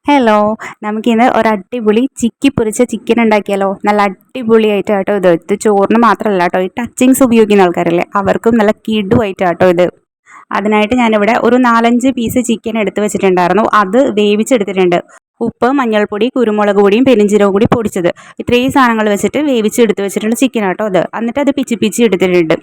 Hello, നമുക്കിന്ന് ഒരു അടിപൊളി ചിക്കി പൊരിച്ച ചിക്കൻ ഉണ്ടാക്കിയാലോ? നല്ല അടിപൊളിയായിട്ട് കേട്ടോ ഇത് ചോറിന് മാത്രമല്ല കേട്ടോ, ഈ ടച്ചിങ്സ് ഉപയോഗിക്കുന്ന ആൾക്കാരല്ലേ അവർക്കും നല്ല കിടുവായിട്ട് കേട്ടോ ഇത്. അതിനായിട്ട് ഞാനിവിടെ ഒരു 4-5 പീസ് ചിക്കൻ എടുത്ത് വെച്ചിട്ടുണ്ടായിരുന്നു. അത് വേവിച്ചെടുത്തിട്ടുണ്ട്. ഉപ്പ്, മഞ്ഞൾപ്പൊടി, കുരുമുളക് പൊടിയും പെരിഞ്ചീരകവും കൂടി പൊടിച്ചത്, ഇത്രയും സാധനങ്ങൾ വെച്ചിട്ട് വേവിച്ചെടുത്ത് വെച്ചിട്ടുണ്ട് ചിക്കൻ കേട്ടോ അത്. എന്നിട്ട് അത് പിച്ചി പിച്ചി എടുത്തിട്ടുണ്ട്.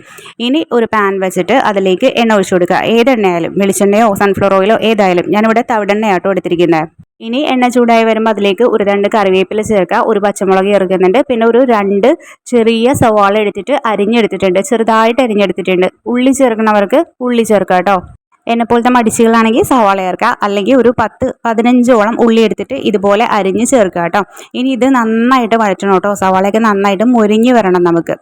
ഇനി ഒരു പാൻ വെച്ചിട്ട് അതിലേക്ക് എണ്ണ ഒഴിച്ചു കൊടുക്കുക. ഏതെണ്ണയായാലും, വെളിച്ചെണ്ണയോ സൺഫ്ലവർ ഓയിലോ ഏതായാലും. ഞാനിവിടെ തവിടെണ്ണയാട്ടോ എടുത്തിരിക്കുന്നത്. ഇനി എണ്ണ ചൂടായി വരുമ്പോൾ അതിലേക്ക് ഒരു 2 കറിവേപ്പില ചേർക്കുക, ഒരു പച്ചമുളക് ചേർക്കുന്നുണ്ട്, പിന്നെ ഒരു 2 ചെറിയ സവാള എടുത്തിട്ട് അരിഞ്ഞെടുത്തിട്ടുണ്ട്, ചെറുതായിട്ട് അരിഞ്ഞെടുത്തിട്ടുണ്ട്. ഉള്ളി ചേർക്കുന്നവർക്ക് ഉള്ളി ചേർക്കുക കേട്ടോ. എന്നെപ്പോലത്തെ മടിച്ചുകളാണെങ്കിൽ സവാള ചേർക്കുക, അല്ലെങ്കിൽ ഒരു 10-15ഓളം ഉള്ളി എടുത്തിട്ട് ഇതുപോലെ അരിഞ്ഞ് ചേർക്കുക കേട്ടോ. ഇനി ഇത് നന്നായിട്ട് വഴറ്റണം കേട്ടോ. സവാളയൊക്കെ നന്നായിട്ട് മൊരിഞ്ഞ് വരണം നമുക്ക്.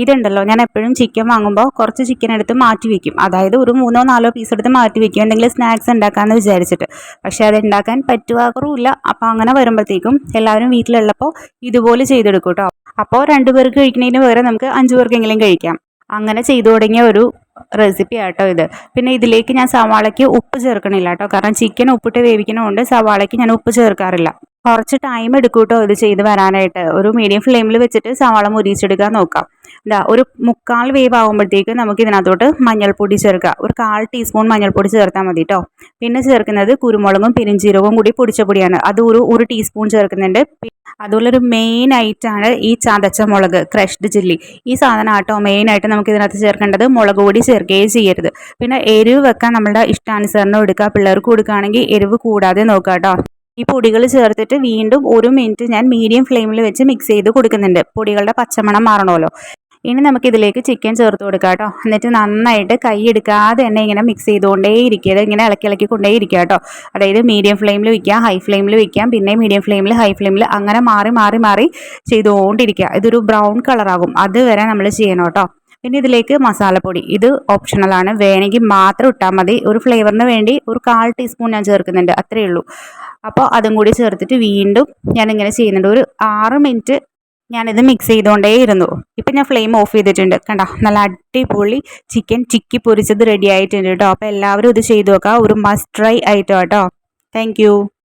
ഇതുണ്ടല്ലോ, ഞാൻ എപ്പോഴും ചിക്കൻ വാങ്ങുമ്പോൾ കുറച്ച് ചിക്കൻ എടുത്ത് മാറ്റി വെക്കും. അതായത് ഒരു 3-4 പീസ് എടുത്ത് മാറ്റി വെക്കും, എന്തെങ്കിലും സ്നാക്സ് ഉണ്ടാക്കാമെന്ന് വിചാരിച്ചിട്ട്. പക്ഷേ അത് ഉണ്ടാക്കാൻ പറ്റുവാറുമില്ല. അപ്പോൾ അങ്ങനെ വരുമ്പോഴത്തേക്കും എല്ലാവരും വീട്ടിലുള്ളപ്പോൾ ഇതുപോലെ ചെയ്തെടുക്കും കേട്ടോ. അപ്പോൾ 2 പേർക്ക് കഴിക്കുന്നതിന് പകരം നമുക്ക് 5 പേർക്കെങ്കിലും കഴിക്കാം. അങ്ങനെ ചെയ്തു തുടങ്ങിയ ഒരു റെസിപ്പി ആട്ടോ ഇത്. പിന്നെ ഇതിലേക്ക് ഞാൻ സവാളയ്ക്ക് ഉപ്പ് ചേർക്കണില്ല കേട്ടോ, കാരണം ചിക്കൻ ഉപ്പിട്ട് വേവിക്കുന്നതുകൊണ്ട് സവാളയ്ക്ക് ഞാൻ ഉപ്പ് ചേർക്കാറില്ല. കുറച്ച് ടൈം എടുക്കും കേട്ടോ ഇത് ചെയ്ത് വരാനായിട്ട്. ഒരു മീഡിയം ഫ്ലെയിമിൽ വെച്ചിട്ട് സവാള മുരിച്ചെടുക്കാൻ നോക്കാം. ഇതാ ഒരു 3/4 വേവ് ആകുമ്പോഴത്തേക്ക് നമുക്ക് ഇതിനകത്തോട്ട് മഞ്ഞൾപ്പൊടി ചേർക്കുക. ഒരു 1/4 ടീസ്പൂൺ മഞ്ഞൾപ്പൊടി ചേർത്താൽ മതി കേട്ടോ. പിന്നെ ചേർക്കുന്നത് കുരുമുളകും പെരിഞ്ചീരകവും കൂടി പൊടിച്ച പൊടിയാണ്, അത് ഒരു ടീസ്പൂൺ ചേർക്കുന്നുണ്ട്. അതുപോലൊരു മെയിൻ ആയിട്ടാണ് ഈ ചതച്ച മുളക്, ക്രഷ്ഡ് ചില്ലി. ഈ സാധനം ആട്ടോ മെയിനായിട്ട് നമുക്ക് ഇതിനകത്ത് ചേർക്കേണ്ടത്. മുളക് പൊടി ചേർക്കുകയും ചെയ്യരുത്. പിന്നെ എരിവ് വെക്കാൻ നമ്മളുടെ ഇഷ്ടാനുസരണം എടുക്കുക. പിള്ളേർക്ക് കൊടുക്കുകയാണെങ്കിൽ എരിവ് കൂടാതെ നോക്കുക കേട്ടോ. ഈ പൊടികൾ ചേർത്തിട്ട് വീണ്ടും 1 മിനിറ്റ് ഞാൻ മീഡിയം ഫ്ലെയിമിൽ വെച്ച് മിക്സ് ചെയ്ത് കൊടുക്കുന്നുണ്ട്, പൊടികളുടെ പച്ചമണം മാറണമല്ലോ. ഇനി നമുക്കിതിലേക്ക് ചിക്കൻ ചേർത്ത് കൊടുക്കാം കേട്ടോ. എന്നിട്ട് നന്നായിട്ട് കൈ എടുക്കാതെ തന്നെ ഇങ്ങനെ മിക്സ് ചെയ്തുകൊണ്ടേ ഇരിക്കുക, ഇങ്ങനെ ഇളക്കി കൊണ്ടേ ഇരിക്കുക കേട്ടോ. അതായത് മീഡിയം ഫ്ലെയിമിൽ വയ്ക്കാം, ഹൈ ഫ്ലെയിമിൽ വയ്ക്കാം, പിന്നെ മീഡിയം ഫ്ലെയിമിൽ, ഹൈ ഫ്ലെയിമിൽ, അങ്ങനെ മാറി ചെയ്തുകൊണ്ടിരിക്കുക. ഇതൊരു ബ്രൗൺ കളറാകും അതുവരെ നമ്മൾ ചെയ്യണം കേട്ടോ. പിന്നെ ഇതിലേക്ക് മസാലപ്പൊടി, ഇത് ഓപ്ഷണലാണ്, വേണമെങ്കിൽ മാത്രം ഇട്ടാൽ മതി. ഒരു ഫ്ലേവറിന് വേണ്ടി ഒരു 1/4 ടീസ്പൂൺ ഞാൻ ചേർക്കുന്നുണ്ട്, അത്രയേ ഉള്ളൂ. അപ്പോൾ അതും കൂടി ചേർത്തിട്ട് വീണ്ടും ഞാനിങ്ങനെ ചെയ്യുന്നുണ്ട്. ഒരു 6 മിനിറ്റ് ഞാനിത് മിക്സ് ചെയ്തുകൊണ്ടേയിരുന്നു. ഇപ്പം ഞാൻ ഫ്ലെയിം ഓഫ് ചെയ്തിട്ടുണ്ട്. കണ്ടോ, നല്ല അടിപൊളി ചിക്കൻ ചിക്കി പൊരിച്ചത് റെഡി ആയിട്ടുണ്ട് കേട്ടോ. അപ്പോൾ എല്ലാവരും ഇത് ചെയ്ത് നോക്കുക, ഒരു മസ്റ്റ് ട്രൈ ആയിട്ടോ കേട്ടോ. താങ്ക്